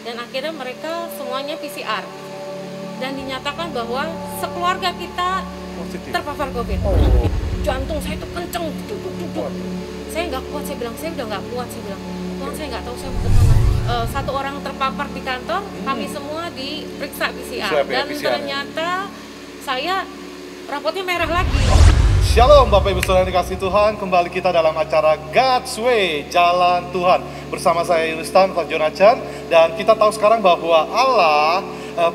dan akhirnya mereka semuanya PCR dan dinyatakan bahwa sekeluarga kita terpapar COVID. Jantung saya tuh kenceng, saya nggak kuat, saya bilang saya udah nggak kuat, saya bilang Tuhan saya nggak tahu saya mau kemana. Satu orang terpapar di kantor, kami semua diperiksa PCR dan ternyata saya rapotnya merah lagi. Shalom Bapak Ibu Saudara dikasih Tuhan, kembali kita dalam acara God's Way, Jalan Tuhan. Bersama saya Yulistan, Pak Jonathan, dan kita tahu sekarang bahwa Allah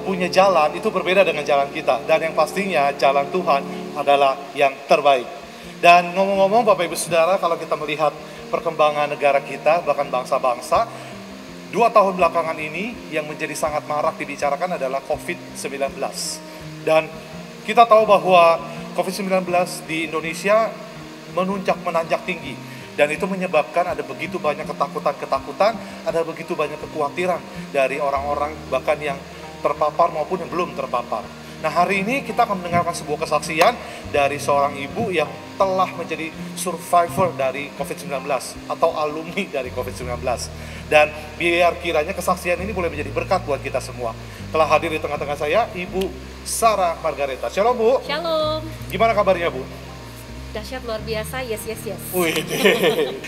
punya jalan itu berbeda dengan jalan kita. Dan yang pastinya jalan Tuhan adalah yang terbaik. Dan ngomong-ngomong Bapak Ibu Saudara, kalau kita melihat perkembangan negara kita, bahkan bangsa-bangsa, 2 tahun belakangan ini yang menjadi sangat marak dibicarakan adalah COVID-19. Dan kita tahu bahwa COVID-19 di Indonesia menanjak tinggi. Dan itu menyebabkan ada begitu banyak ketakutan, ada begitu banyak kekhawatiran dari orang-orang bahkan yang terpapar maupun yang belum terpapar. Nah, hari ini kita akan mendengarkan sebuah kesaksian dari seorang ibu yang telah menjadi survivor dari COVID-19 atau alumni dari COVID-19. Dan biar kiranya kesaksian ini boleh menjadi berkat buat kita semua. Telah hadir di tengah-tengah saya Ibu Sarah Margareta. Shalom Bu. Shalom. Gimana kabarnya Bu? Dahsyat, luar biasa, yes. Wih,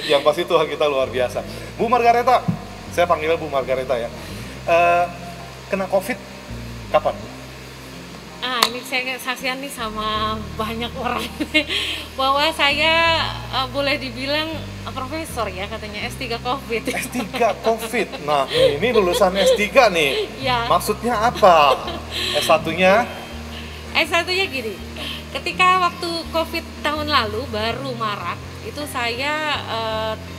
yang pasti Tuhan kita luar biasa. Bu Margareta, saya panggilnya Bu Margareta ya. Kena COVID kapan? Ini saya saksian nih sama banyak orang bahwa saya boleh dibilang profesor ya, katanya S3 COVID. S3 COVID. Nah, ini lulusan S3 nih. Ya. Maksudnya apa? S1-nya? S1-nya gini. Ketika waktu COVID tahun lalu baru marak, itu saya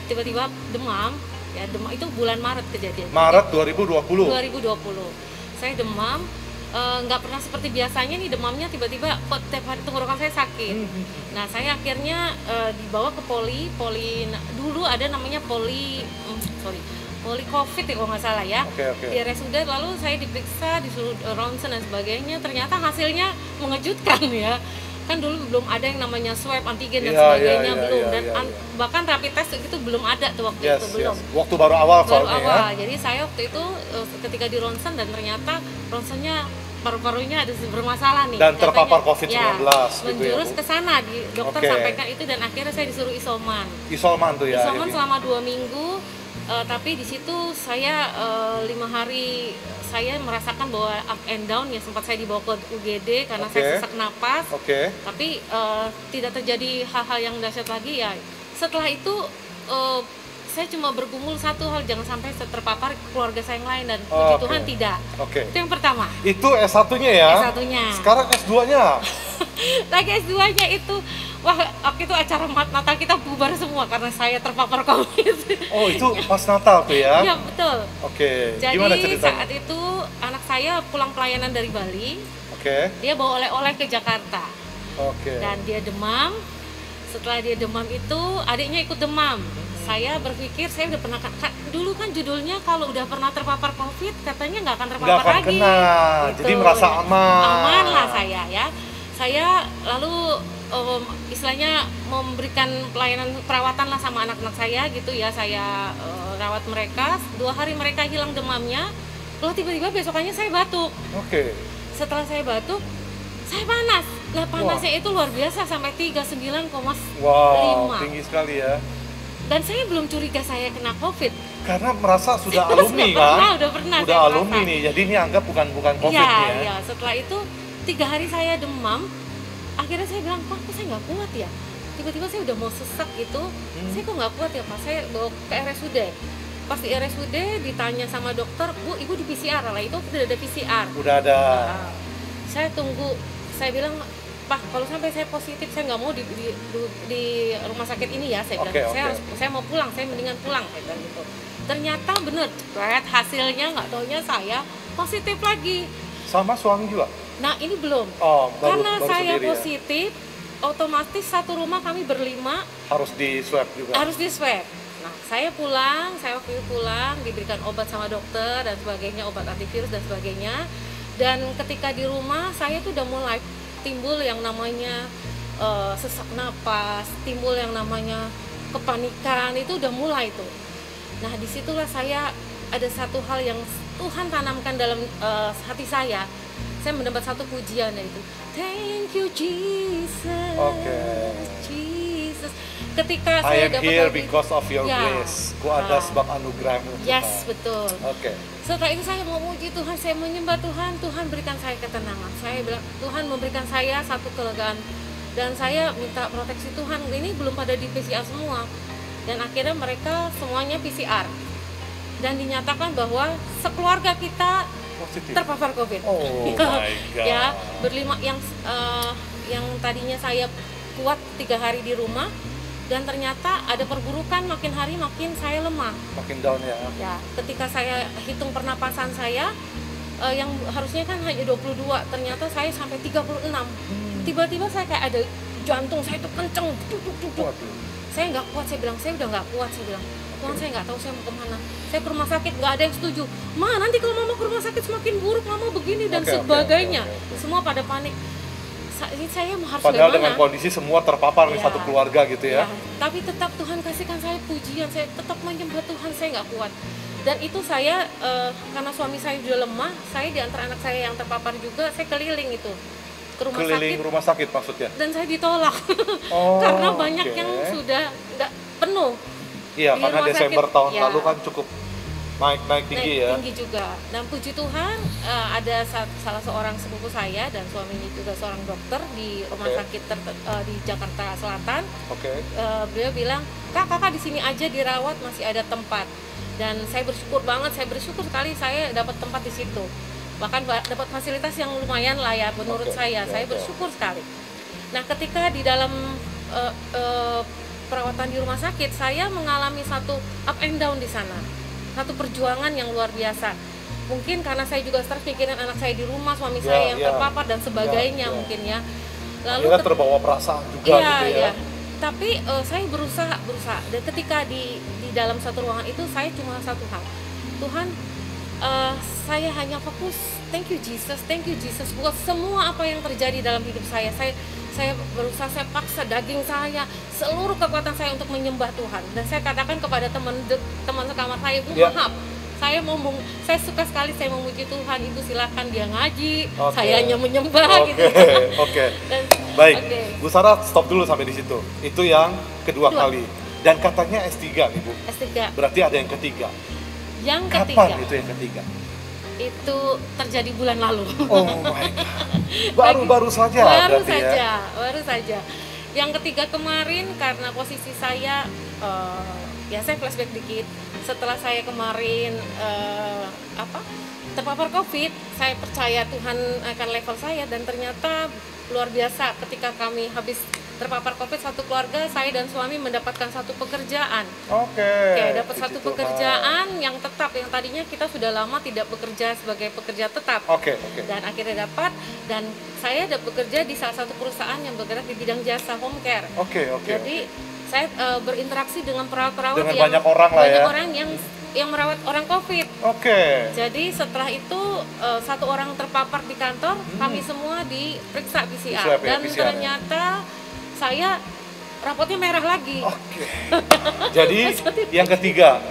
tiba-tiba demam. Ya, demam itu bulan Maret kejadian. Maret 2020. 2020. Saya demam. Nggak pernah seperti biasanya nih demamnya, tiba-tiba tiap hari tenggorokan saya sakit. Nah, saya akhirnya dibawa ke poli dulu ada namanya poli COVID ya kalau nggak salah ya. Okay. Di RSUD, lalu saya diperiksa, disuruh ronsen dan sebagainya. Ternyata hasilnya mengejutkan ya. Kan dulu belum ada yang namanya swab antigen dan sebagainya, belum. Dan bahkan rapid test itu belum ada tuh waktu itu, belum. Waktu baru awal soalnya ya. Jadi saya waktu itu ketika di ronsen dan ternyata ronsennya paru-parunya ada bermasalah nih. Dan terpapar COVID-19 ya, gitu menjurus ya, ke sana, dokter sampaikan itu, dan akhirnya saya disuruh isoman. Isoman tuh ya. Isoman selama 2 minggu. Tapi di situ saya 5 hari saya merasakan bahwa up and down ya, sempat saya dibawa ke UGD karena saya sesak napas. Tapi tidak terjadi hal-hal yang dahsyat lagi ya. Setelah itu saya cuma bergumul satu hal, jangan sampai terpapar keluarga saya yang lain, dan puji Tuhan tidak. Itu yang pertama. Itu S1-nya ya? S1-nya. Sekarang S2-nya? Lagi S2-nya itu, wah, waktu itu acara Natal kita bubar semua karena saya terpapar COVID. Oh, itu pas Natal tuh ya? Iya, betul. Jadi gimana ceritanya? Saat itu anak saya pulang pelayanan dari Bali. Dia bawa oleh-oleh ke Jakarta. Dan dia demam. Setelah dia demam itu, adiknya ikut demam. Saya berpikir, saya udah pernah, dulu kan judulnya kalau udah pernah terpapar COVID katanya nggak akan terpapar lagi. Gitu. Jadi merasa aman. Aman lah saya ya. Saya lalu istilahnya memberikan pelayanan perawatan lah sama anak-anak saya gitu ya. Saya rawat mereka, 2 hari mereka hilang demamnya. Lalu tiba-tiba besokannya saya batuk. Setelah saya batuk, saya panas. Nah, panasnya itu luar biasa sampai 39,5. Wow, tinggi sekali ya. Dan saya belum curiga saya kena COVID. Karena merasa sudah alumni kan? Udah pernah. Udah alumni nih, jadi ini anggap bukan COVID ya. Iya, setelah itu 3 hari saya demam. Akhirnya saya bilang, Pak, kok saya nggak kuat ya? Tiba-tiba saya udah mau sesak gitu. Saya kok nggak kuat ya, Pak? Saya bawa ke RSUD. Pas di RSUD ditanya sama dokter, Bu, Ibu di PCR lah. Itu udah ada PCR. Udah ada. Saya tunggu. Saya bilang, Pak, kalau sampai saya positif, saya nggak mau di rumah sakit ini ya. Saya bilang, saya mau pulang, saya mendingan pulang, saya bilang gitu. Ternyata bener, hasilnya nggak taunya saya positif lagi. Sama suami juga? Nah, ini belum. Karena saya positif, otomatis satu rumah kami berlima harus di swab juga. Harus di swab. Nah, saya waktu itu pulang, diberikan obat sama dokter dan sebagainya, obat antivirus dan sebagainya. Dan ketika di rumah, saya tuh udah mulai timbul yang namanya sesak napas, timbul yang namanya kepanikan, itu udah mulai tuh. Nah, disitulah saya ada satu hal yang Tuhan tanamkan dalam hati saya mendapat satu pujian, yaitu Thank you Jesus. Jesus. Ketika I saya am dapat here lagi, because of your grace. Ku ada sebab anugerahmu. Yes, betul. Oke. Setelah itu saya mau muji Tuhan, saya menyembah Tuhan, Tuhan berikan saya ketenangan. Saya bilang, Tuhan memberikan saya satu kelegaan. Dan saya minta proteksi Tuhan, ini belum pada di PCR semua. Dan akhirnya mereka semuanya PCR. Dan dinyatakan bahwa sekeluarga kita Positif. terpapar COVID. Oh my God. Ya, berlima yang tadinya saya kuat 3 hari di rumah, dan ternyata ada perburukan, makin hari makin saya lemah. Makin down ya. Ya, ketika saya hitung pernapasan saya yang harusnya kan hanya 22, ternyata saya sampai 36. Tiba-tiba saya kayak ada jantung saya tuh kenceng, duduk. Saya nggak kuat, saya bilang saya udah nggak kuat, saya bilang Tuhan, saya nggak tahu saya mau kemana. Saya ke rumah sakit, nggak ada yang setuju. Nanti kalau mama ke rumah sakit semakin buruk, mama begini dan sebagainya. Semua pada panik. Saya harus Padahal gimana? dengan kondisi semua terpapar di satu keluarga gitu ya. Tapi tetap Tuhan kasihkan saya pujian, saya tetap menyembah Tuhan, saya nggak kuat. Dan itu saya, karena suami saya sudah lemah, saya di antara anak saya yang terpapar juga, saya keliling itu ke rumah Keliling sakit. rumah sakit maksudnya? Dan saya ditolak, karena banyak yang sudah nggak penuh. Iya, Di karena rumah Desember sakit, tahun ya. lalu kan cukup naik tinggi ya. Tinggi juga. Dan puji Tuhan, ada salah seorang sepupu saya dan suaminya juga seorang dokter di rumah sakit di Jakarta Selatan. Beliau bilang, kakak di sini aja dirawat, masih ada tempat. Dan saya bersyukur banget, saya bersyukur sekali saya dapat tempat di situ. Bahkan dapat fasilitas yang lumayan lah ya menurut saya bersyukur sekali. Nah, ketika di dalam perawatan di rumah sakit, saya mengalami satu up and down di sana, satu perjuangan yang luar biasa. Mungkin karena saya juga stres mikirin anak saya di rumah, suami saya yang terpapar dan sebagainya mungkin ya. Lalu terbawa perasaan juga gitu ya. Tapi saya berusaha. Dan ketika di dalam satu ruangan itu, saya cuma satu hal, Tuhan, saya hanya fokus, thank you Jesus buat semua apa yang terjadi dalam hidup saya. Saya berusaha, saya paksa daging saya, seluruh kekuatan saya untuk menyembah Tuhan. Dan saya katakan kepada teman sekamar saya, maaf, saya suka sekali saya memuji Tuhan, itu silakan dia ngaji, saya hanya menyembah gitu. Baik, Bu Sarah stop dulu sampai di situ. Itu yang kedua kali. Dan katanya S3 nih Bu. S3. Berarti ada yang ketiga. Yang ketiga. Kapan itu yang ketiga? Itu terjadi bulan lalu. Oh my God. Baru saja. Baru saja. Yang ketiga kemarin, karena posisi saya, saya flashback dikit. Setelah saya kemarin terpapar COVID, saya percaya Tuhan akan level saya, dan ternyata luar biasa ketika kami habis terpapar COVID, satu keluarga, saya dan suami mendapatkan satu pekerjaan. Dapat satu pekerjaan yang tetap, yang tadinya kita sudah lama tidak bekerja sebagai pekerja tetap. Dan akhirnya dapat, dan saya dapat bekerja di salah satu perusahaan yang bergerak di bidang jasa home care. Jadi saya berinteraksi dengan perawat-perawat dengan banyak orang lah ya. Orang yang merawat orang COVID. Jadi setelah itu satu orang terpapar di kantor, kami semua diperiksa PCR. Dan ternyata saya rapotnya merah lagi. Jadi yang ketiga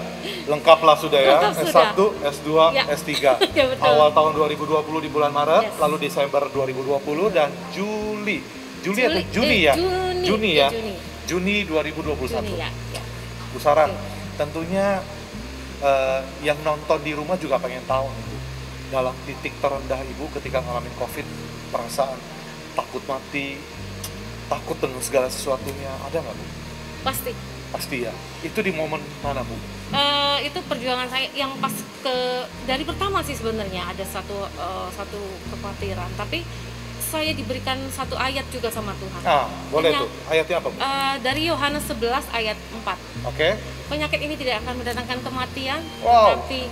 lengkaplah sudah ya. S1, S2, S3. Awal tahun 2020 di bulan Maret, lalu Desember 2020 dan Juni 2021. Bu Sarah, tentunya yang nonton di rumah juga pengen tahu nih Bu, dalam titik terendah Ibu ketika ngalamin COVID, perasaan takut mati, takut dengan segala sesuatunya, ada nggak Bu? Pasti ya. Itu di momen mana Bu? Itu perjuangan saya yang pas dari pertama sih sebenarnya ada satu kekhawatiran, tapi saya diberikan satu ayat juga sama Tuhan. Boleh tuh. Ayatnya apa Bu? Dari Yohanes 11 ayat 4. Penyakit ini tidak akan mendatangkan kematian, tapi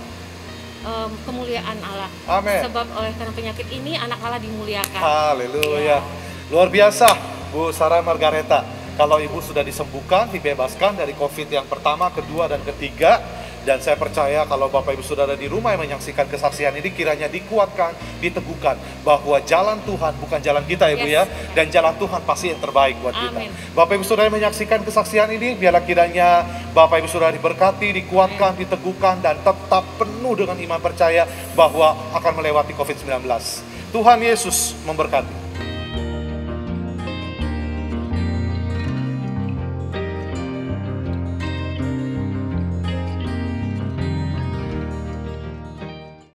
kemuliaan Allah. Amin. Sebab oleh karena penyakit ini anak Allah dimuliakan. Haleluya. Luar biasa Bu Sarah Margareta. Kalau Ibu sudah disembuhkan, dibebaskan dari COVID yang pertama, kedua, dan ketiga, Dan saya percaya kalau Bapak Ibu Saudara di rumah yang menyaksikan kesaksian ini, kiranya dikuatkan, diteguhkan bahwa jalan Tuhan bukan jalan kita ya Bu ya, dan jalan Tuhan pasti yang terbaik buat kita. Bapak Ibu Saudara yang menyaksikan kesaksian ini, biarlah kiranya Bapak Ibu Saudara diberkati, dikuatkan, diteguhkan, dan tetap penuh dengan iman percaya bahwa akan melewati COVID-19. Tuhan Yesus memberkati.